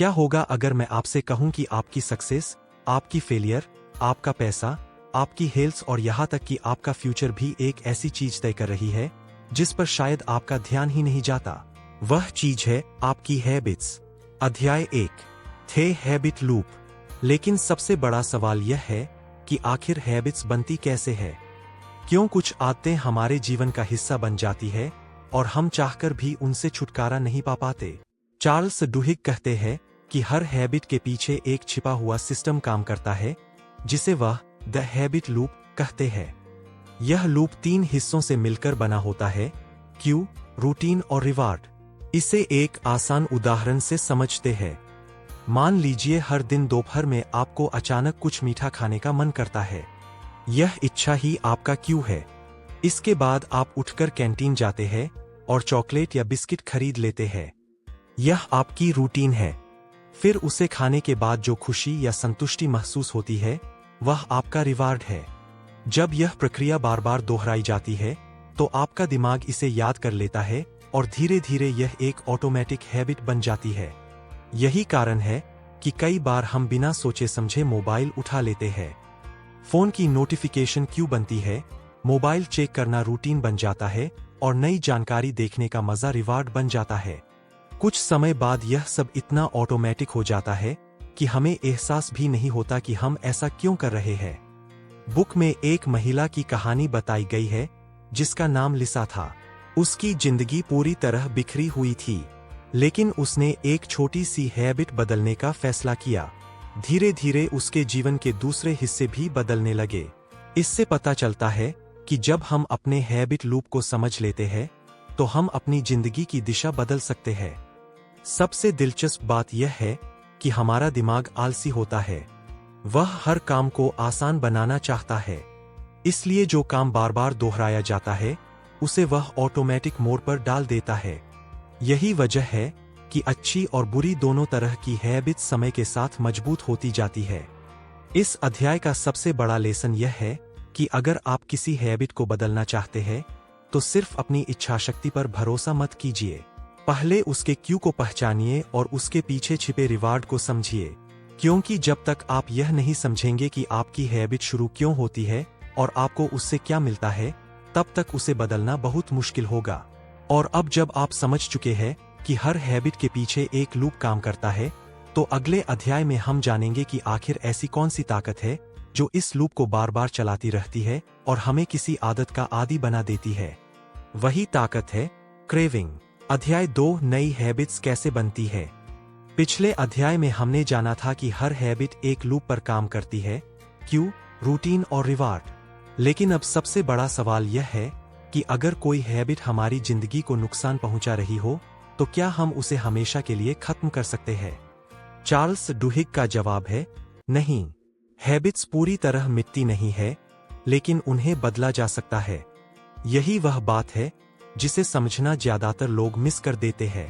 क्या होगा अगर मैं आपसे कहूं कि आपकी सक्सेस, आपकी फेलियर, आपका पैसा, आपकी हेल्थ और यहाँ तक कि आपका फ्यूचर भी एक ऐसी चीज तय कर रही है जिस पर शायद आपका ध्यान ही नहीं जाता। वह चीज है आपकी हैबिट्स। अध्याय 1 थे हैबिट लूप। लेकिन सबसे बड़ा सवाल यह है कि आखिर हैबिट्स बनती कैसे है? क्यों कुछ आदतें हमारे जीवन का हिस्सा बन जाती है और हम चाहकर भी उनसे छुटकारा नहीं पा पाते? चार्ल्स डुहिग कहते हैं कि हर हैबिट के पीछे एक छिपा हुआ सिस्टम काम करता है जिसे वह द हैबिट लूप कहते हैं। यह लूप 3 हिस्सों से मिलकर बना होता है, क्यू, रूटीन और रिवार्ड। इसे एक आसान उदाहरण से समझते हैं। मान लीजिए हर दिन दोपहर में आपको अचानक कुछ मीठा खाने का मन करता है। यह इच्छा ही आपका क्यू है। इसके बाद आप उठकर कैंटीन जाते हैं और चॉकलेट या बिस्किट खरीद लेते हैं। यह आपकी रूटीन है। फिर उसे खाने के बाद जो खुशी या संतुष्टि महसूस होती है वह आपका रिवार्ड है। जब यह प्रक्रिया बार बार दोहराई जाती है तो आपका दिमाग इसे याद कर लेता है और धीरे धीरे यह एक ऑटोमेटिक हैबिट बन जाती है। यही कारण है कि कई बार हम बिना सोचे समझे मोबाइल उठा लेते हैं। फोन की नोटिफिकेशन क्यों बनती है? मोबाइल चेक करना रूटीन बन जाता है और नई जानकारी देखने का मजा रिवार्ड बन जाता है। कुछ समय बाद यह सब इतना ऑटोमेटिक हो जाता है कि हमें एहसास भी नहीं होता कि हम ऐसा क्यों कर रहे हैं। बुक में एक महिला की कहानी बताई गई है जिसका नाम लिसा था। उसकी जिंदगी पूरी तरह बिखरी हुई थी, लेकिन उसने एक छोटी सी हैबिट बदलने का फैसला किया। धीरे धीरे उसके जीवन के दूसरे हिस्से भी बदलने लगे। इससे पता चलता है कि जब हम अपने हैबिट लूप को समझ लेते हैं तो हम अपनी जिंदगी की दिशा बदल सकते हैं। सबसे दिलचस्प बात यह है कि हमारा दिमाग आलसी होता है। वह हर काम को आसान बनाना चाहता है, इसलिए जो काम बार बार दोहराया जाता है उसे वह ऑटोमेटिक मोड पर डाल देता है। यही वजह है कि अच्छी और बुरी दोनों तरह की हैबिट्स समय के साथ मजबूत होती जाती है। इस अध्याय का सबसे बड़ा लेसन यह है कि अगर आप किसी हैबिट को बदलना चाहते हैं तो सिर्फ अपनी इच्छाशक्ति पर भरोसा मत कीजिए। पहले उसके क्यू को पहचानिए और उसके पीछे छिपे रिवार्ड को समझिए, क्योंकि जब तक आप यह नहीं समझेंगे कि आपकी हैबिट शुरू क्यों होती है और आपको उससे क्या मिलता है, तब तक उसे बदलना बहुत मुश्किल होगा। और अब जब आप समझ चुके हैं कि हर हैबिट के पीछे एक लूप काम करता है, तो अगले अध्याय में हम जानेंगे कि आखिर ऐसी कौन सी ताकत है जो इस लूप को बार बार चलाती रहती है और हमें किसी आदत का आदी बना देती है। वही ताकत है क्रेविंग। अध्याय 2 नई हैबिट्स कैसे बनती है। पिछले अध्याय में हमने जाना था कि हर हैबिट एक लूप पर काम करती है, क्यू, रूटीन और रिवार्ड। लेकिन अब सबसे बड़ा सवाल यह है कि अगर कोई हैबिट हमारी जिंदगी को नुकसान पहुंचा रही हो तो क्या हम उसे हमेशा के लिए खत्म कर सकते हैं? चार्ल्स डुहिग का जवाब है नहीं। हैबिट्स पूरी तरह मिटती नहीं है, लेकिन उन्हें बदला जा सकता है। यही वह बात है जिसे समझना ज्यादातर लोग मिस कर देते हैं।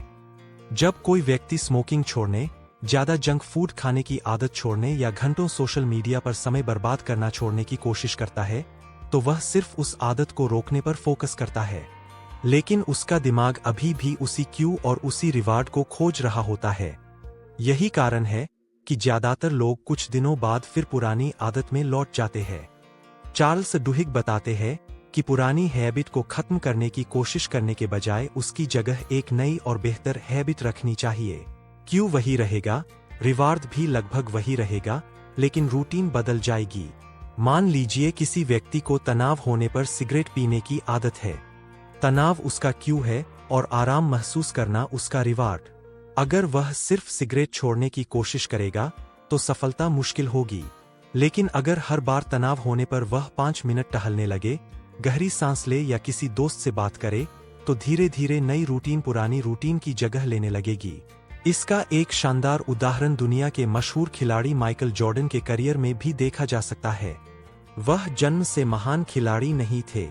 जब कोई व्यक्ति स्मोकिंग छोड़ने, ज्यादा जंक फूड खाने की आदत छोड़ने या घंटों सोशल मीडिया पर समय बर्बाद करना छोड़ने की कोशिश करता है तो वह सिर्फ उस आदत को रोकने पर फोकस करता है, लेकिन उसका दिमाग अभी भी उसी क्यू और उसी रिवार्ड को खोज रहा होता है। यही कारण है कि ज्यादातर लोग कुछ दिनों बाद फिर पुरानी आदत में लौट जाते हैं। चार्ल्स डुहिग बताते हैं कि पुरानी हैबिट को खत्म करने की कोशिश करने के बजाय उसकी जगह एक नई और बेहतर हैबिट रखनी चाहिए। क्यू वही रहेगा, रिवार्ड भी लगभग वही रहेगा, लेकिन रूटीन बदल जाएगी। मान लीजिए किसी व्यक्ति को तनाव होने पर सिगरेट पीने की आदत है। तनाव उसका क्यू है और आराम महसूस करना उसका रिवार्ड। अगर वह सिर्फ सिगरेट छोड़ने की कोशिश करेगा तो सफलता मुश्किल होगी, लेकिन अगर हर बार तनाव होने पर वह 5 मिनट टहलने लगे, गहरी सांस ले या किसी दोस्त से बात करे, तो धीरे धीरे नई रूटीन पुरानी रूटीन की जगह लेने लगेगी। इसका एक शानदार उदाहरण दुनिया के मशहूर खिलाड़ी माइकल जॉर्डन के करियर में भी देखा जा सकता है। वह जन्म से महान खिलाड़ी नहीं थे।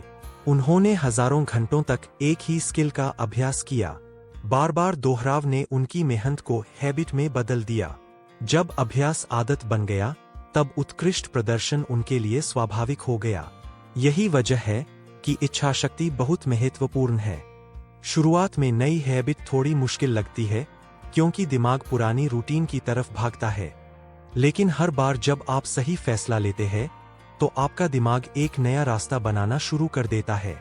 उन्होंने हजारों घंटों तक एक ही स्किल का अभ्यास किया। बार बार दोहराव ने उनकी मेहनत को हैबिट में बदल दिया। जब अभ्यास आदत बन गया, तब उत्कृष्ट प्रदर्शन उनके लिए स्वाभाविक हो गया। यही वजह है कि इच्छाशक्ति बहुत महत्वपूर्ण है। शुरुआत में नई हैबिट थोड़ी मुश्किल लगती है, क्योंकि दिमाग पुरानी रूटीन की तरफ भागता है। लेकिन हर बार जब आप सही फैसला लेते हैं तो आपका दिमाग एक नया रास्ता बनाना शुरू कर देता है,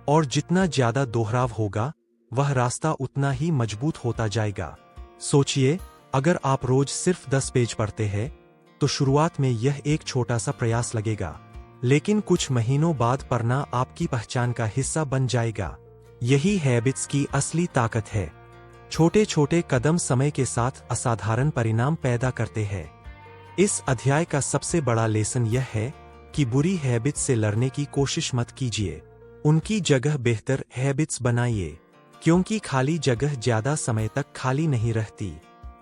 और जितना ज्यादा दोहराव होगा वह रास्ता उतना ही मजबूत होता जाएगा। सोचिए, अगर आप रोज सिर्फ 10 पेज पढ़ते हैं तो शुरुआत में यह एक छोटा सा प्रयास लगेगा, लेकिन कुछ महीनों बाद पढ़ना आपकी पहचान का हिस्सा बन जाएगा। यही हैबिट्स की असली ताकत है। छोटे छोटे कदम समय के साथ असाधारण परिणाम पैदा करते हैं। इस अध्याय का सबसे बड़ा लेसन यह है कि बुरी हैबिट्स से लड़ने की कोशिश मत कीजिए, उनकी जगह बेहतर हैबिट्स बनाइए, क्योंकि खाली जगह ज्यादा समय तक खाली नहीं रहती।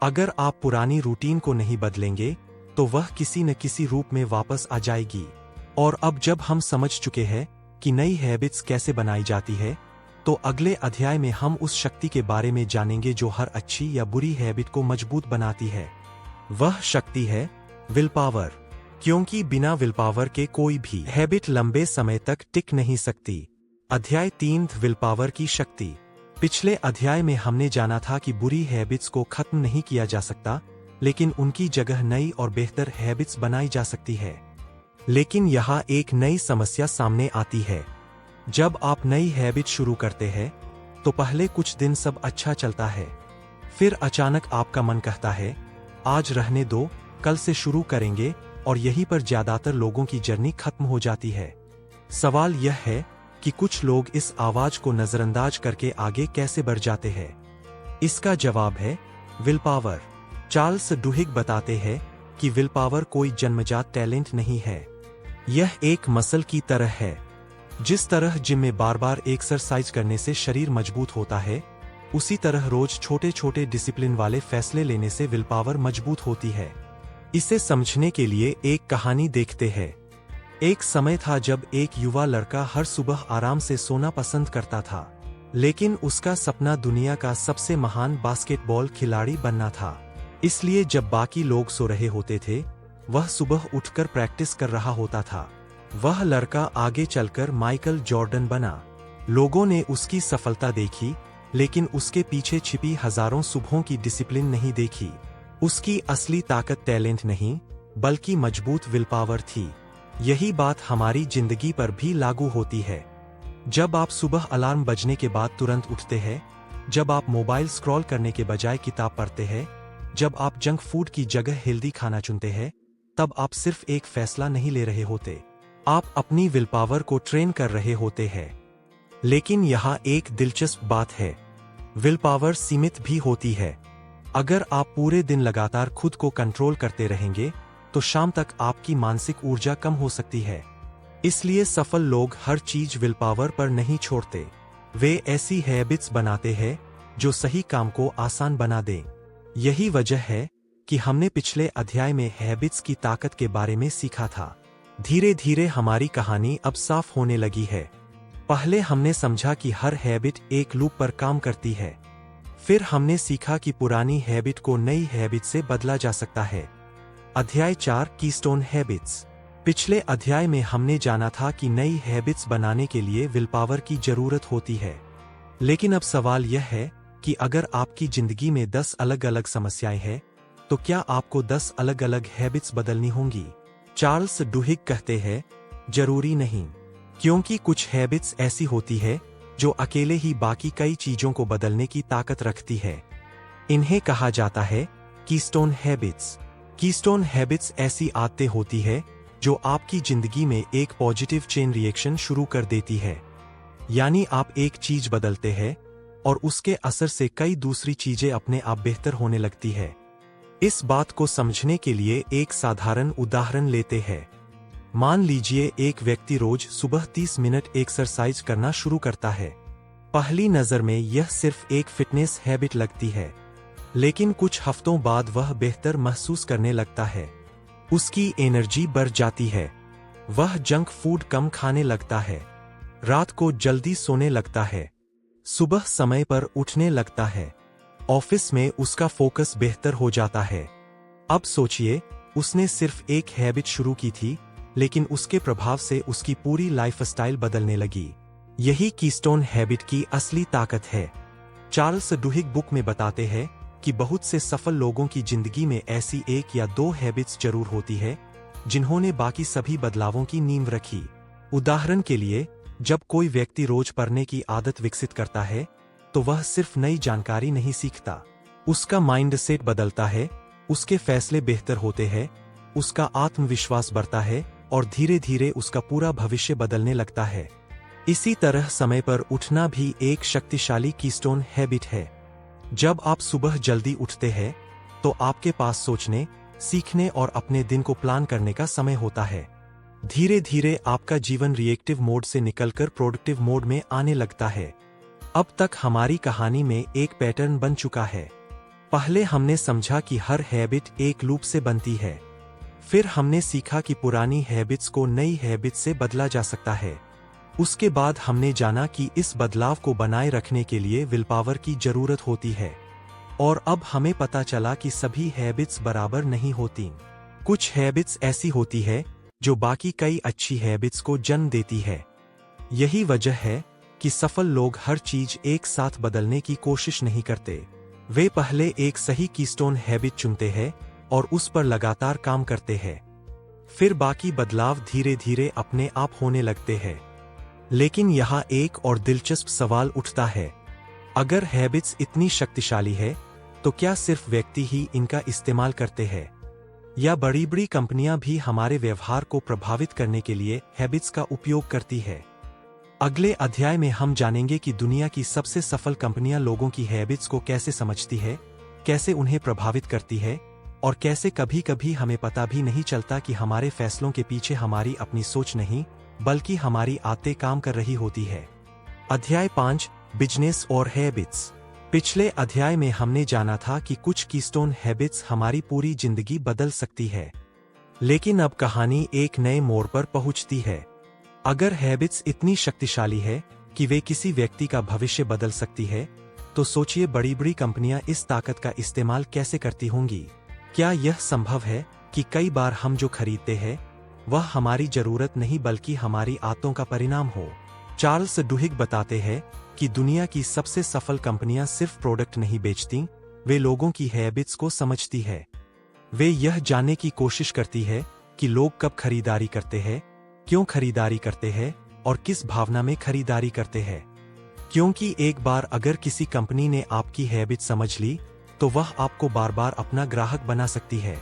अगर आप पुरानी रूटीन को नहीं बदलेंगे तो वह किसी न किसी रूप में वापस आ जाएगी। और अब जब हम समझ चुके हैं कि नई हैबिट्स कैसे बनाई जाती है, तो अगले अध्याय में हम उस शक्ति के बारे में जानेंगे जो हर अच्छी या बुरी हैबिट को मजबूत बनाती है। वह शक्ति है विल पावर, क्योंकि बिना विल पावर के कोई भी हैबिट लंबे समय तक टिक नहीं सकती। अध्याय 3 विल पावर की शक्ति। पिछले अध्याय में हमने जाना था कि बुरी हैबिट्स को खत्म नहीं किया जा सकता, लेकिन उनकी जगह नई और बेहतर हैबिट्स बनाई जा सकती है। लेकिन यहाँ एक नई समस्या सामने आती है। जब आप नई हैबिट शुरू करते हैं तो पहले कुछ दिन सब अच्छा चलता है, फिर अचानक आपका मन कहता है आज रहने दो, कल से शुरू करेंगे, और यहीं पर ज्यादातर लोगों की जर्नी खत्म हो जाती है। सवाल यह है कि कुछ लोग इस आवाज को नजरअंदाज करके आगे कैसे बढ़ जाते हैं। इसका जवाब है विल पावर। चार्ल्स डुहिग बताते हैं कि विल पावर कोई जन्मजात टैलेंट नहीं है, यह एक मसल की तरह है। जिस तरह जिम में बार बार एक्सरसाइज करने से शरीर मजबूत होता है, उसी तरह रोज छोटे छोटे डिसिप्लिन वाले फैसले लेने से विल पावर मजबूत होती है। इसे समझने के लिए एक कहानी देखते हैं। एक समय था जब एक युवा लड़का हर सुबह आराम से सोना पसंद करता था, लेकिन उसका सपना दुनिया का सबसे महान बास्केटबॉल खिलाड़ी बनना था। इसलिए जब बाकी लोग सो रहे होते थे, वह सुबह उठकर प्रैक्टिस कर रहा होता था। वह लड़का आगे चलकर माइकल जॉर्डन बना। लोगों ने उसकी सफलता देखी, लेकिन उसके पीछे छिपी हजारों सुबहों की डिसिप्लिन नहीं देखी। उसकी असली ताकत टैलेंट नहीं, बल्कि मजबूत विल पावर थी। यही बात हमारी जिंदगी पर भी लागू होती है। जब आप सुबह अलार्म बजने के बाद तुरंत उठते हैं, जब आप मोबाइल स्क्रॉल करने के बजाय किताब पढ़ते हैं, जब आप जंक फूड की जगह हेल्दी खाना चुनते हैं, तब आप सिर्फ एक फैसला नहीं ले रहे होते, आप अपनी विल पावर को ट्रेन कर रहे होते हैं। लेकिन यहाँ एक दिलचस्प बात है, विल पावर सीमित भी होती है। अगर आप पूरे दिन लगातार खुद को कंट्रोल करते रहेंगे तो शाम तक आपकी मानसिक ऊर्जा कम हो सकती है। इसलिए सफल लोग हर चीज विल पावर पर नहीं छोड़ते, वे ऐसी हैबिट्स बनाते हैं जो सही काम को आसान बना दें। यही वजह है कि हमने पिछले अध्याय में हैबिट्स की ताकत के बारे में सीखा था। धीरे धीरे हमारी कहानी अब साफ होने लगी है। पहले हमने समझा कि हर हैबिट एक लूप पर काम करती है, फिर हमने सीखा कि पुरानी हैबिट को नई हैबिट से बदला जा सकता है। अध्याय 4 कीस्टोन हैबिट्स। पिछले अध्याय में हमने जाना था कि नई हैबिट्स बनाने के लिए विल पावर की जरूरत होती है। लेकिन अब सवाल यह है कि अगर आपकी जिंदगी में 10 अलग अलग समस्याएं हैं, तो क्या आपको 10 अलग अलग हैबिट्स बदलनी होंगी? चार्ल्स डुहिग कहते हैं, जरूरी नहीं, क्योंकि कुछ हैबिट्स ऐसी होती है जो अकेले ही बाकी कई चीजों को बदलने की ताकत रखती है। इन्हें कहा जाता है कीस्टोन हैबिट्स। कीस्टोन हैबिट्स ऐसी आदतें होती है जो आपकी जिंदगी में एक पॉजिटिव चेन रिएक्शन शुरू कर देती है। यानी आप एक चीज बदलते हैं और उसके असर से कई दूसरी चीजें अपने आप बेहतर होने लगती है। इस बात को समझने के लिए एक साधारण उदाहरण लेते हैं। मान लीजिए एक व्यक्ति रोज सुबह 30 मिनट एक्सरसाइज करना शुरू करता है। पहली नजर में यह सिर्फ एक फिटनेस हैबिट लगती है, लेकिन कुछ हफ्तों बाद वह बेहतर महसूस करने लगता है। उसकी एनर्जी बढ़ जाती है, वह जंक फूड कम खाने लगता है, रात को जल्दी सोने लगता है, सुबह समय पर उठने लगता है, ऑफिस में उसका फोकस बेहतर हो जाता है। अब सोचिए, उसने सिर्फ एक हैबिट शुरू की थी, लेकिन उसके प्रभाव से उसकी पूरी लाइफस्टाइल बदलने लगी। यही कीस्टोन हैबिट की असली ताकत है। चार्ल्स डुहिग बुक में बताते हैं कि बहुत से सफल लोगों की जिंदगी में ऐसी एक या दो हैबिट्स जरूर होती है जिन्होंने बाकी सभी बदलावों की नींव रखी। उदाहरण के लिए, जब कोई व्यक्ति रोज पढ़ने की आदत विकसित करता है तो वह सिर्फ नई जानकारी नहीं सीखता, उसका माइंडसेट बदलता है, उसके फैसले बेहतर होते हैं, उसका आत्मविश्वास बढ़ता है और धीरे धीरे उसका पूरा भविष्य बदलने लगता है। इसी तरह समय पर उठना भी एक शक्तिशाली कीस्टोन हैबिट है। जब आप सुबह जल्दी उठते हैं तो आपके पास सोचने, सीखने और अपने दिन को प्लान करने का समय होता है। धीरे धीरे आपका जीवन रिएक्टिव मोड से निकलकर प्रोडक्टिव मोड में आने लगता है। अब तक हमारी कहानी में एक पैटर्न बन चुका है। पहले हमने समझा कि हर हैबिट एक लूप से बनती है। फिर हमने सीखा कि पुरानी हैबिट्स को नई हैबिट्स से बदला जा सकता है। उसके बाद हमने जाना कि इस बदलाव को बनाए रखने के लिए विल पावर की जरूरत होती है। और अब हमें पता चला कि सभी हैबिट्स बराबर नहीं होती। कुछ हैबिट्स ऐसी होती है जो बाकी कई अच्छी हैबिट्स को जन्म देती है। यही वजह है कि सफल लोग हर चीज एक साथ बदलने की कोशिश नहीं करते। वे पहले एक सही कीस्टोन हैबिट चुनते हैं और उस पर लगातार काम करते हैं। फिर बाकी बदलाव धीरे धीरे अपने आप होने लगते हैं। लेकिन यहाँ एक और दिलचस्प सवाल उठता है, अगर हैबिट्स इतनी शक्तिशाली है तो क्या सिर्फ व्यक्ति ही इनका इस्तेमाल करते हैं, या बड़ी बड़ी कंपनियां भी हमारे व्यवहार को प्रभावित करने के लिए हैबिट्स का उपयोग करती है? अगले अध्याय में हम जानेंगे कि दुनिया की सबसे सफल कंपनियां लोगों की हैबिट्स को कैसे समझती है, कैसे उन्हें प्रभावित करती है और कैसे कभी कभी हमें पता भी नहीं चलता कि हमारे फैसलों के पीछे हमारी अपनी सोच नहीं बल्कि हमारी आदतें काम कर रही होती है। अध्याय 5, बिजनेस और हैबिट्स। पिछले अध्याय में हमने जाना था कि कुछ कीस्टोन हैबिट्स हमारी पूरी जिंदगी बदल सकती है। लेकिन अब कहानी एक नए मोड़ पर पहुंचती है। अगर हैबिट्स इतनी शक्तिशाली है कि वे किसी व्यक्ति का भविष्य बदल सकती है, तो सोचिए बड़ी बड़ी कंपनियां इस ताकत का इस्तेमाल कैसे करती होंगी। क्या यह संभव है कि कई बार हम जो खरीदते हैं वह हमारी जरूरत नहीं बल्कि हमारी आदतों का परिणाम हो? चार्ल्स डुहिग बताते हैं कि दुनिया की सबसे सफल कंपनियां सिर्फ प्रोडक्ट नहीं बेचती, वे लोगों की हैबिट्स को समझती है। वे यह जानने की कोशिश करती है कि लोग कब खरीदारी करते हैं, क्यों खरीदारी करते हैं और किस भावना में खरीदारी करते हैं। क्योंकि एक बार अगर किसी कंपनी ने आपकी हैबिट समझ ली तो वह आपको बार बार अपना ग्राहक बना सकती है।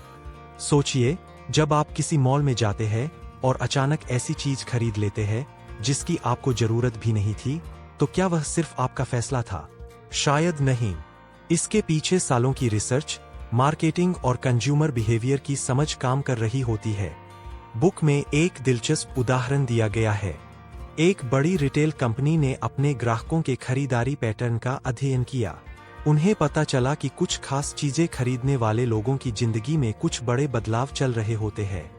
सोचिए, जब आप किसी मॉल में जाते हैं और अचानक ऐसी चीज खरीद लेते हैं जिसकी आपको जरूरत भी नहीं थी, तो क्या वह सिर्फ आपका फैसला था? शायद नहीं। इसके पीछे सालों की रिसर्च, मार्केटिंग और कंज्यूमर बिहेवियर की समझ काम कर रही होती है। बुक में एक दिलचस्प उदाहरण दिया गया है। एक बड़ी रिटेल कंपनी ने अपने ग्राहकों के खरीदारी पैटर्न का अध्ययन किया। उन्हें पता चला कि कुछ खास चीजें खरीदने वाले लोगों की जिंदगी में कुछ बड़े बदलाव चल रहे होते हैं।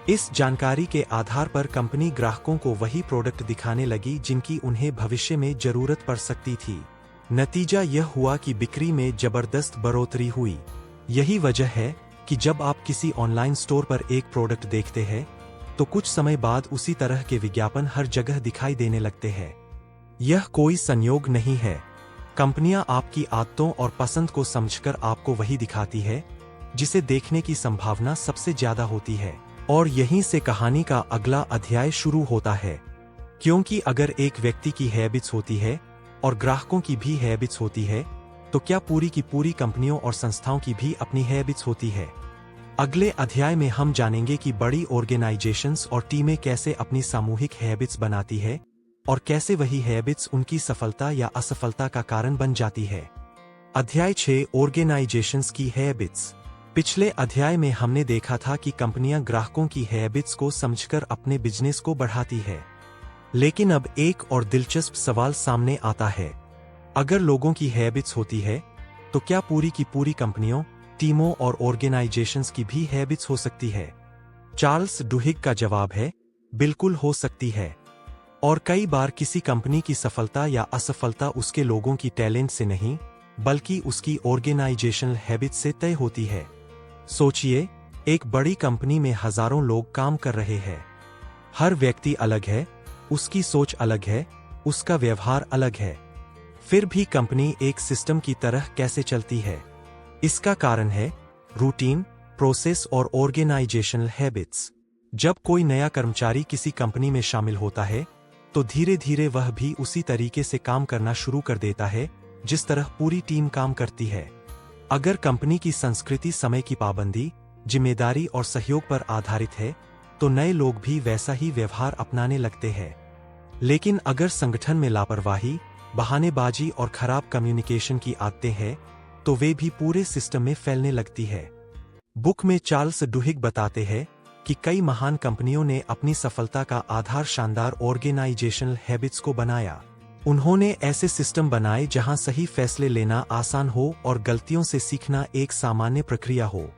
इस जानकारी के आधार पर कंपनी ग्राहकों को वही प्रोडक्ट दिखाने लगी जिनकी उन्हें भविष्य में जरूरत पड़ सकती थी। नतीजा यह हुआ कि बिक्री में जबरदस्त बढ़ोतरी हुई। यही वजह है कि जब आप किसी ऑनलाइन स्टोर पर एक प्रोडक्ट देखते हैं तो कुछ समय बाद उसी तरह के विज्ञापन हर जगह दिखाई देने लगते हैं। यह कोई संयोग नहीं है। कंपनियां आपकी आदतों और पसंद को समझकर आपको वही दिखाती है जिसे देखने की संभावना सबसे ज्यादा होती है। और यहीं से कहानी का अगला अध्याय शुरू होता है। क्योंकि अगर एक व्यक्ति की हैबिट्स होती है और ग्राहकों की भी हैबिट्स होती है, तो क्या पूरी की पूरी कंपनियों और संस्थाओं की भी अपनी हैबिट्स होती है? अगले अध्याय में हम जानेंगे कि बड़ी ऑर्गेनाइजेशंस और टीमें कैसे अपनी सामूहिक हैबिट्स बनाती है और कैसे वही हैबिट्स उनकी सफलता या असफलता का कारण बन जाती है। अध्याय 6, ऑर्गेनाइजेशंस की हैबिट्स। पिछले अध्याय में हमने देखा था कि कंपनियां ग्राहकों की हैबिट्स को समझकर अपने बिजनेस को बढ़ाती है। लेकिन अब एक और दिलचस्प सवाल सामने आता है। अगर लोगों की हैबिट्स होती है, तो क्या पूरी की पूरी कंपनियों, टीमों और ऑर्गेनाइजेशंस की भी हैबिट्स हो सकती है? चार्ल्स डुहिग का जवाब है, बिल्कुल हो सकती है। और कई बार किसी कंपनी की सफलता या असफलता उसके लोगों की टैलेंट से नहीं, बल्कि उसकी ऑर्गेनाइजेशनल हैबिट से तय होती है। सोचिए, एक बड़ी कंपनी में हजारों लोग काम कर रहे हैं। हर व्यक्ति अलग है, उसकी सोच अलग है, उसका व्यवहार अलग है। फिर भी कंपनी एक सिस्टम की तरह कैसे चलती है? इसका कारण है रूटीन, प्रोसेस और ऑर्गेनाइजेशनल हैबिट्स। जब कोई नया कर्मचारी किसी कंपनी में शामिल होता है तो धीरे धीरे वह भी उसी तरीके से काम करना शुरू कर देता है जिस तरह पूरी टीम काम करती है। अगर कंपनी की संस्कृति समय की पाबंदी, जिम्मेदारी और सहयोग पर आधारित है तो नए लोग भी वैसा ही व्यवहार अपनाने लगते हैं। लेकिन अगर संगठन में लापरवाही, बहानेबाजी और खराब कम्युनिकेशन की आदतें हैं तो वे भी पूरे सिस्टम में फैलने लगती है। बुक में चार्ल्स डुहिग बताते हैं कि कई महान कंपनियों ने अपनी सफलता का आधार शानदार ऑर्गेनाइजेशनल हैबिट्स को बनाया। उन्होंने ऐसे सिस्टम बनाए जहां सही फैसले लेना आसान हो और गलतियों से सीखना एक सामान्य प्रक्रिया हो।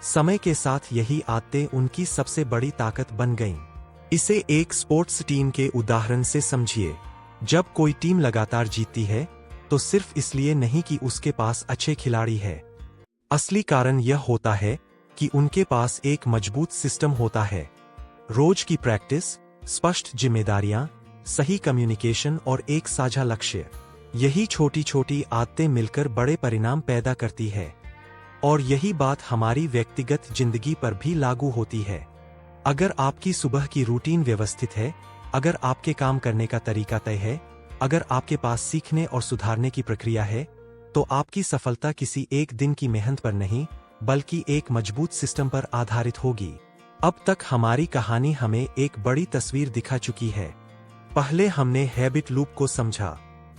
समय के साथ यही आदतें उनकी सबसे बड़ी ताकत बन गईं। इसे एक स्पोर्ट्स टीम के उदाहरण से समझिए। जब कोई टीम लगातार जीतती है तो सिर्फ इसलिए नहीं कि उसके पास अच्छे खिलाड़ी हैं। असली कारण यह होता है कि उनके पास एक मजबूत सिस्टम होता है। रोज की प्रैक्टिस, स्पष्ट जिम्मेदारियां, सही कम्युनिकेशन और एक साझा लक्ष्य। यही छोटी छोटी आदतें मिलकर बड़े परिणाम पैदा करती है। और यही बात हमारी व्यक्तिगत जिंदगी पर भी लागू होती है। अगर आपकी सुबह की रूटीन व्यवस्थित है, अगर आपके काम करने का तरीका तय है, अगर आपके पास सीखने और सुधारने की प्रक्रिया है, तो आपकी सफलता किसी एक दिन की मेहनत पर नहीं बल्कि एक मजबूत सिस्टम पर आधारित होगी। अब तक हमारी कहानी हमें एक बड़ी तस्वीर दिखा चुकी है। पहले हमने हैबिट लूप को समझा,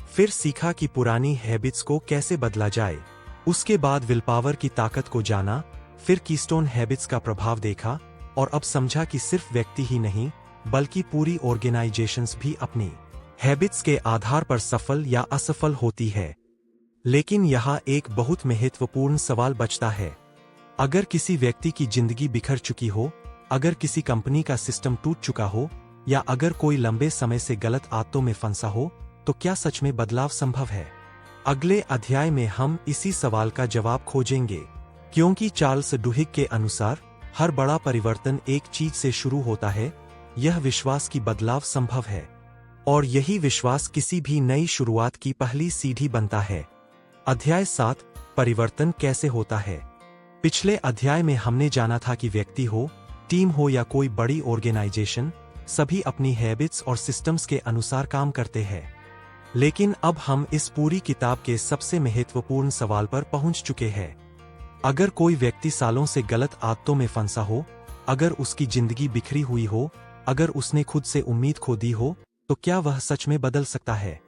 फिर सीखा कि पुरानी हैबिट्स को कैसे बदला जाए, उसके बाद विल पावर की ताकत को जाना, फिर कीस्टोन हैबिट्स का प्रभाव देखा और अब समझा कि सिर्फ व्यक्ति ही नहीं बल्कि पूरी ऑर्गेनाइजेशंस भी अपनी हैबिट्स के आधार पर सफल या असफल होती है। लेकिन यहाँ एक बहुत महत्वपूर्ण सवाल बचता है। अगर किसी व्यक्ति की जिंदगी बिखर चुकी हो, अगर किसी कंपनी का सिस्टम टूट चुका हो या अगर कोई लंबे समय से गलत आदतों में फंसा हो, तो क्या सच में बदलाव संभव है? अगले अध्याय में हम इसी सवाल का जवाब खोजेंगे, क्योंकि चार्ल्स डुहिग के अनुसार हर बड़ा परिवर्तन एक चीज से शुरू होता है, यह विश्वास की बदलाव संभव है। और यही विश्वास किसी भी नई शुरुआत की पहली सीढ़ी बनता है। अध्याय 7, परिवर्तन कैसे होता है। पिछले अध्याय में हमने जाना था कि व्यक्ति हो, टीम हो या कोई बड़ी ऑर्गेनाइजेशन, सभी अपनी हैबिट्स और सिस्टम्स के अनुसार काम करते हैं। लेकिन अब हम इस पूरी किताब के सबसे महत्वपूर्ण सवाल पर पहुंच चुके हैं। अगर कोई व्यक्ति सालों से गलत आदतों में फंसा हो, अगर उसकी जिंदगी बिखरी हुई हो, अगर उसने खुद से उम्मीद खो दी हो, तो क्या वह सच में बदल सकता है?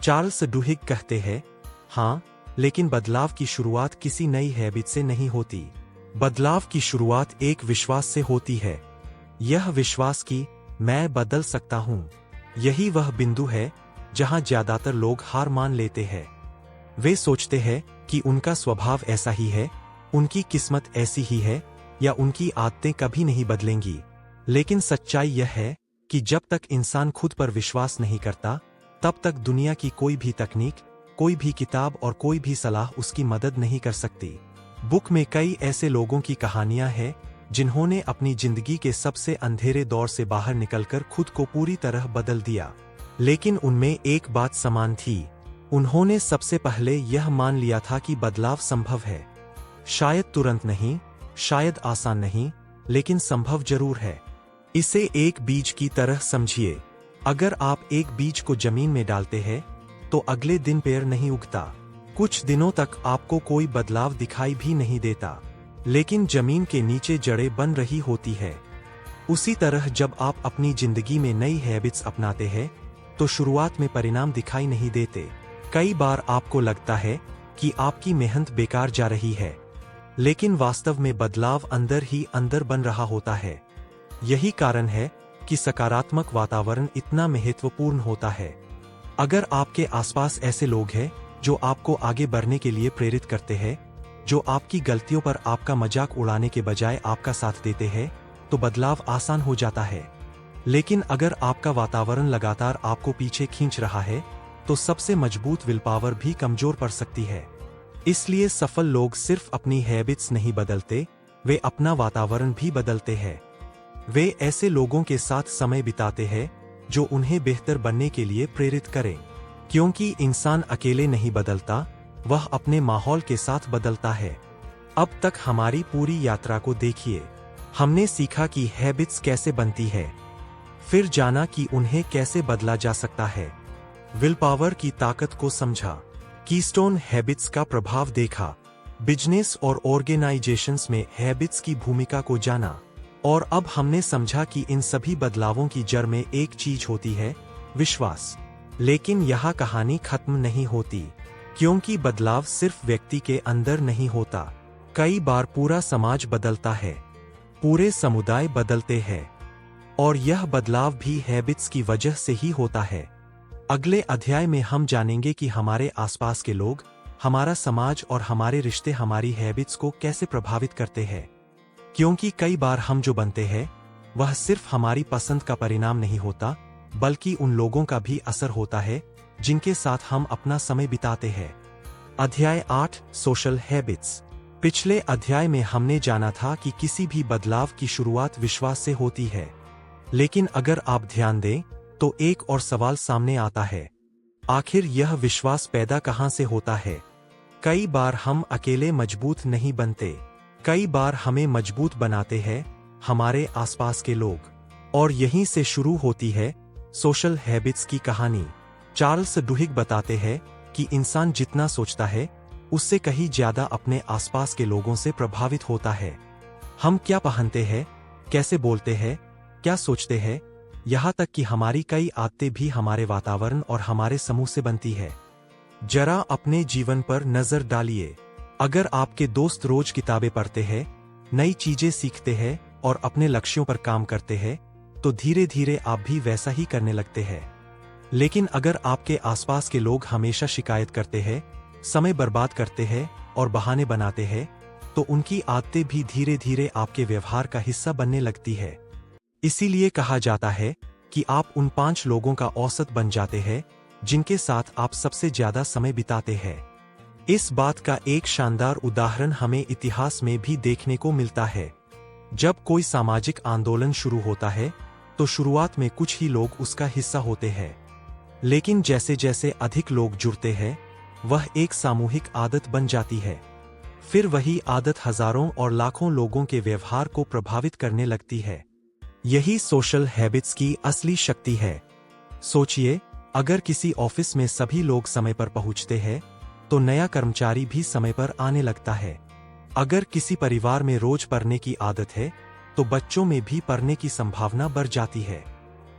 चार्ल्स डुहिग कहते हैं, हाँ, लेकिन बदलाव की शुरुआत किसी नई हैबिट से नहीं होती। बदलाव की शुरुआत एक विश्वास से होती है। यह विश्वास कि मैं बदल सकता हूँ। यही वह बिंदु है जहां ज्यादातर लोग हार मान लेते हैं। वे सोचते हैं कि उनका स्वभाव ऐसा ही है, उनकी किस्मत ऐसी ही है या उनकी आदतें कभी नहीं बदलेंगी। लेकिन सच्चाई यह है कि जब तक इंसान खुद पर विश्वास नहीं करता, तब तक दुनिया की कोई भी तकनीक, कोई भी किताब और कोई भी सलाह उसकी मदद नहीं कर सकती। बुक में कई ऐसे लोगों की कहानियां हैं जिन्होंने अपनी जिंदगी के सबसे अंधेरे दौर से बाहर निकलकर खुद को पूरी तरह बदल दिया। लेकिन उनमें एक बात समान थी, उन्होंने सबसे पहले यह मान लिया था कि बदलाव संभव है। शायद तुरंत नहीं, शायद आसान नहीं, लेकिन संभव जरूर है। इसे एक बीज की तरह समझिए। अगर आप एक बीज को जमीन में डालते हैं तो अगले दिन पेड़ नहीं उगता। कुछ दिनों तक आपको कोई बदलाव दिखाई भी नहीं देता, लेकिन जमीन के नीचे जड़ें बन रही होती है। उसी तरह जब आप अपनी जिंदगी में नई हैबिट्स अपनाते हैं तो शुरुआत में परिणाम दिखाई नहीं देते। कई बार आपको लगता है कि आपकी मेहनत बेकार जा रही है, लेकिन वास्तव में बदलाव अंदर ही अंदर बन रहा होता है। यही कारण है कि सकारात्मक वातावरण इतना महत्वपूर्ण होता है। अगर आपके आसपास ऐसे लोग हैं जो आपको आगे बढ़ने के लिए प्रेरित करते हैं, जो आपकी गलतियों पर आपका मजाक उड़ाने के बजाय आपका साथ देते हैं, तो बदलाव आसान हो जाता है। लेकिन अगर आपका वातावरण लगातार आपको पीछे खींच रहा है, तो सबसे मजबूत विल पावर भी कमजोर पड़ सकती है। इसलिए सफल लोग सिर्फ अपनी हैबिट्स नहीं बदलते, वे अपना वातावरण भी बदलते हैं। वे ऐसे लोगों के साथ समय बिताते हैं जो उन्हें बेहतर बनने के लिए प्रेरित करें, क्योंकि इंसान अकेले नहीं बदलता, वह अपने माहौल के साथ बदलता है। अब तक हमारी पूरी यात्रा को देखिए। हमने सीखा कि हैबिट्स कैसे बनती है, फिर जाना कि उन्हें कैसे बदला जा सकता है, विल पावर की ताकत को समझा, कीस्टोन हैबिट्स का प्रभाव देखा, बिजनेस और ऑर्गेनाइजेशंस में हैबिट्स की भूमिका को जाना, और अब हमने समझा कि इन सभी बदलावों की जड़ में एक चीज होती है, विश्वास। लेकिन यह कहानी खत्म नहीं होती, क्योंकि बदलाव सिर्फ व्यक्ति के अंदर नहीं होता। कई बार पूरा समाज बदलता है, पूरे समुदाय बदलते हैं, और यह बदलाव भी हैबिट्स की वजह से ही होता है। अगले अध्याय में हम जानेंगे कि हमारे आसपास के लोग, हमारा समाज और हमारे रिश्ते हमारी हैबिट्स को कैसे प्रभावित करते हैं। क्योंकि कई बार हम जो बनते हैं वह सिर्फ हमारी पसंद का परिणाम नहीं होता, बल्कि उन लोगों का भी असर होता है जिनके साथ हम अपना समय बिताते हैं। अध्याय 8, सोशल हैबिट्स। पिछले अध्याय में हमने जाना था कि किसी भी बदलाव की शुरुआत विश्वास से होती है। लेकिन अगर आप ध्यान दें तो एक और सवाल सामने आता है, आखिर यह विश्वास पैदा कहां से होता है? कई बार हम अकेले मजबूत नहीं बनते, कई बार हमें मजबूत बनाते हैं हमारे आसपास के लोग। और यहीं से शुरू होती है सोशल हैबिट्स की कहानी। चार्ल्स डुहिग बताते हैं कि इंसान जितना सोचता है उससे कहीं ज्यादा अपने आसपास के लोगों से प्रभावित होता है। हम क्या पहनते हैं, कैसे बोलते हैं, क्या सोचते हैं, यहाँ तक कि हमारी कई आदतें भी हमारे वातावरण और हमारे समूह से बनती है। जरा अपने जीवन पर नजर डालिए। अगर आपके दोस्त रोज किताबें पढ़ते हैं, नई चीजें सीखते हैं और अपने लक्ष्यों पर काम करते हैं, तो धीरे धीरे आप भी वैसा ही करने लगते हैं। लेकिन अगर आपके आसपास के लोग हमेशा शिकायत करते हैं, समय बर्बाद करते हैं और बहाने बनाते हैं, तो उनकी आदतें भी धीरे धीरे आपके व्यवहार का हिस्सा बनने लगती है। इसीलिए कहा जाता है कि आप उन 5 लोगों का औसत बन जाते हैं जिनके साथ आप सबसे ज्यादा समय बिताते हैं। इस बात का एक शानदार उदाहरण हमें इतिहास में भी देखने को मिलता है। जब कोई सामाजिक आंदोलन शुरू होता है तो शुरुआत में कुछ ही लोग उसका हिस्सा होते हैं, लेकिन जैसे जैसे अधिक लोग जुड़ते हैं वह एक सामूहिक आदत बन जाती है। फिर वही आदत हजारों और लाखों लोगों के व्यवहार को प्रभावित करने लगती है। यही सोशल हैबिट्स की असली शक्ति है। सोचिए, अगर किसी ऑफिस में सभी लोग समय पर पहुंचते हैं तो नया कर्मचारी भी समय पर आने लगता है। अगर किसी परिवार में रोज पढ़ने की आदत है तो बच्चों में भी पढ़ने की संभावना बढ़ जाती है।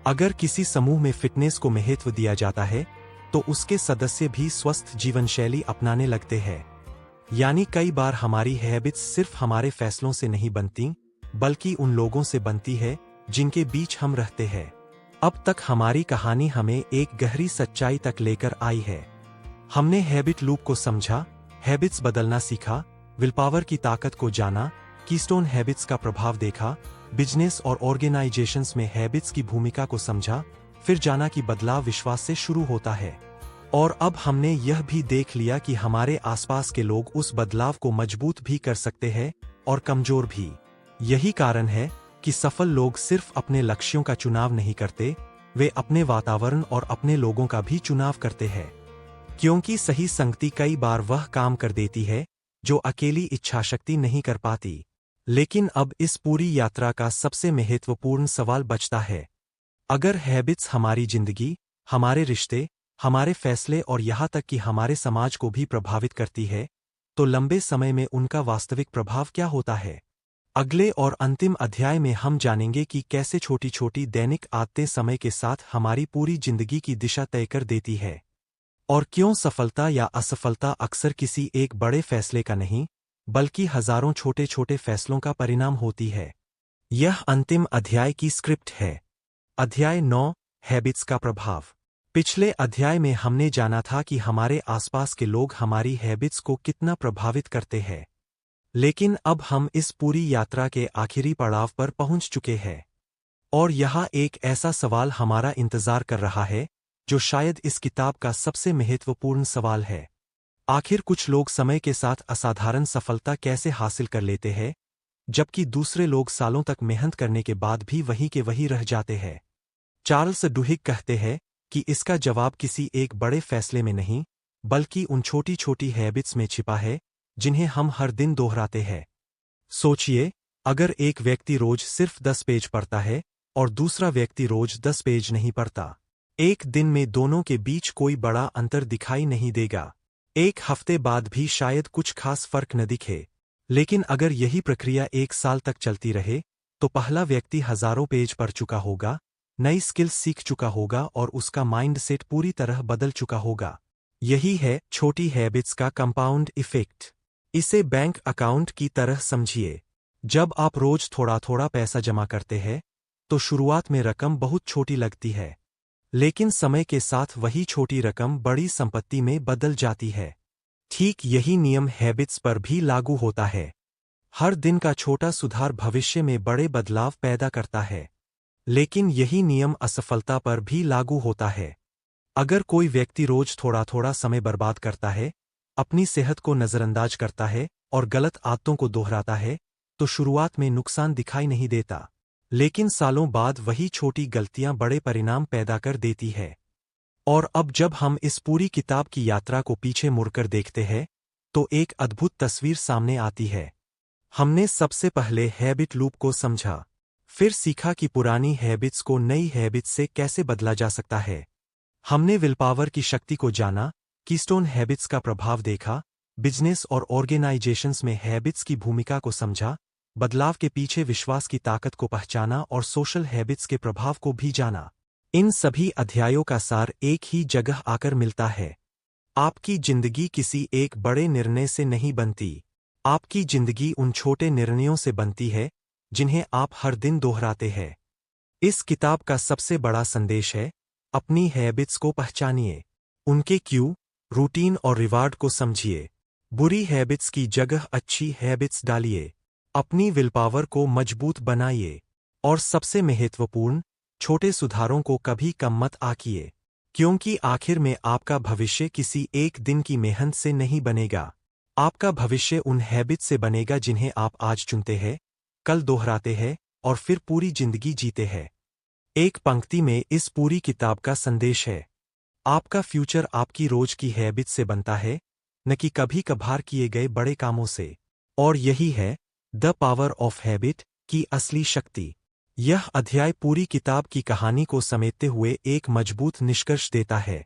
अगर किसी समूह में फिटनेस को महत्व दिया जाता है तो उसके सदस्य भी स्वस्थ जीवन शैली अपनाने लगते हैं। यानी कई बार हमारी हैबिट्स सिर्फ हमारे फैसलों से नहीं बनती, बल्कि उन लोगों से बनती है जिनके बीच हम रहते हैं। अब तक हमारी कहानी हमें एक गहरी सच्चाई तक लेकर आई है। हमने हैबिट लूप को समझा, हैबिट्स बदलना सीखा, विल पावर की ताकत को जाना, कीस्टोन हैबिट्स का प्रभाव देखा, बिजनेस और ऑर्गेनाइजेशंस में हैबिट्स की भूमिका को समझा, फिर जाना कि बदलाव विश्वास से शुरू होता है। और अब हमने यह भी देख लिया कि हमारे आसपास के लोग उस बदलाव को मजबूत भी कर सकते हैं और कमजोर भी। यही कारण है कि सफल लोग सिर्फ अपने लक्ष्यों का चुनाव नहीं करते, वे अपने वातावरण और अपने लोगों का भी चुनाव करते हैं। क्योंकि सही संगति कई बार वह काम कर देती है जो अकेली इच्छाशक्ति नहीं कर पाती। लेकिन अब इस पूरी यात्रा का सबसे महत्वपूर्ण सवाल बचता है। अगर हैबिट्स हमारी जिंदगी, हमारे रिश्ते, हमारे फैसले और यहाँ तक कि हमारे समाज को भी प्रभावित करती है, तो लंबे समय में उनका वास्तविक प्रभाव क्या होता है? अगले और अंतिम अध्याय में हम जानेंगे कि कैसे छोटी छोटी दैनिक आदतें समय के साथ हमारी पूरी जिंदगी की दिशा तय कर देती है, और क्यों सफलता या असफलता अक्सर किसी एक बड़े फैसले का नहीं, बल्कि हजारों छोटे छोटे फैसलों का परिणाम होती है। यह अंतिम अध्याय की स्क्रिप्ट है। अध्याय 9, हैबिट्स का प्रभाव। पिछले अध्याय में हमने जाना था कि हमारे आसपास के लोग हमारी हैबिट्स को कितना प्रभावित करते हैं। लेकिन अब हम इस पूरी यात्रा के आखिरी पड़ाव पर पहुंच चुके हैं, और यहाँ एक ऐसा सवाल हमारा इंतजार कर रहा है जो शायद इस किताब का सबसे महत्वपूर्ण सवाल है। आखिर कुछ लोग समय के साथ असाधारण सफलता कैसे हासिल कर लेते हैं, जबकि दूसरे लोग सालों तक मेहनत करने के बाद भी वहीं के वहीं रह जाते हैं। चार्ल्स डुहिग कहते हैं कि इसका जवाब किसी एक बड़े फैसले में नहीं, बल्कि उन छोटी छोटी हैबिट्स में छिपा है जिन्हें हम हर दिन दोहराते हैं। सोचिए, अगर एक व्यक्ति रोज सिर्फ 10 पेज पढ़ता है और दूसरा व्यक्ति रोज 10 पेज नहीं पढ़ता, एक दिन में दोनों के बीच कोई बड़ा अंतर दिखाई नहीं देगा। एक हफ्ते बाद भी शायद कुछ खास फर्क न दिखे। लेकिन अगर यही प्रक्रिया 1 साल तक चलती रहे, तो पहला व्यक्ति हजारों पेज पढ़ चुका होगा, नई स्किल्स सीख चुका होगा और उसका माइंडसेट पूरी तरह बदल चुका होगा। यही है छोटी हैबिट्स का कंपाउंड इफेक्ट। इसे बैंक अकाउंट की तरह समझिए। जब आप रोज थोड़ा थोड़ा पैसा जमा करते हैं, तो शुरुआत में रकम बहुत छोटी लगती है, लेकिन समय के साथ वही छोटी रकम बड़ी संपत्ति में बदल जाती है। ठीक यही नियम हैबिट्स पर भी लागू होता है। हर दिन का छोटा सुधार भविष्य में बड़े बदलाव पैदा करता है। लेकिन यही नियम असफलता पर भी लागू होता है। अगर कोई व्यक्ति रोज थोड़ा थोड़ा समय बर्बाद करता है, अपनी सेहत को नजरअंदाज करता है और गलत आदतों को दोहराता है, तो शुरुआत में नुकसान दिखाई नहीं देता, लेकिन सालों बाद वही छोटी गलतियां बड़े परिणाम पैदा कर देती है। और अब जब हम इस पूरी किताब की यात्रा को पीछे मुड़कर देखते हैं, तो एक अद्भुत तस्वीर सामने आती है। हमने सबसे पहले हैबिट लूप को समझा, फिर सीखा कि पुरानी हैबिट्स को नई हैबिट्स से कैसे बदला जा सकता है। हमने विलपावर की शक्ति को जाना, कीस्टोन हैबिट्स का प्रभाव देखा, बिजनेस और ऑर्गेनाइजेशंस में हैबिट्स की भूमिका को समझा, बदलाव के पीछे विश्वास की ताकत को पहचाना और सोशल हैबिट्स के प्रभाव को भी जाना। इन सभी अध्यायों का सार एक ही जगह आकर मिलता है। आपकी जिंदगी किसी एक बड़े निर्णय से नहीं बनती। आपकी जिंदगी उन छोटे निर्णयों से बनती है, जिन्हें आप हर दिन दोहराते हैं। इस किताब का सबसे बड़ा संदेश है, अपनी हैबिट्स को पहचानिए, उनके क्यू, रूटीन और रिवार्ड को समझिए। बुरी हैबिट्स की जगह अच्छी हैबिट्स डालिए। अपनी विलपावर को मजबूत बनाइए। और सबसे महत्वपूर्ण, छोटे सुधारों को कभी कम मत आंकिए, क्योंकि आखिर में आपका भविष्य किसी एक दिन की मेहनत से नहीं बनेगा। आपका भविष्य उन हैबिट से बनेगा जिन्हें आप आज चुनते हैं, कल दोहराते हैं और फिर पूरी जिंदगी जीते हैं। एक पंक्ति में इस पूरी किताब का संदेश है, आपका फ्यूचर आपकी रोज की हैबिट से बनता है, न कि कभी कभार किए गए बड़े कामों से। और यही है द पावर ऑफ हैबिट की असली शक्ति। यह अध्याय पूरी किताब की कहानी को समेटते हुए एक मजबूत निष्कर्ष देता है।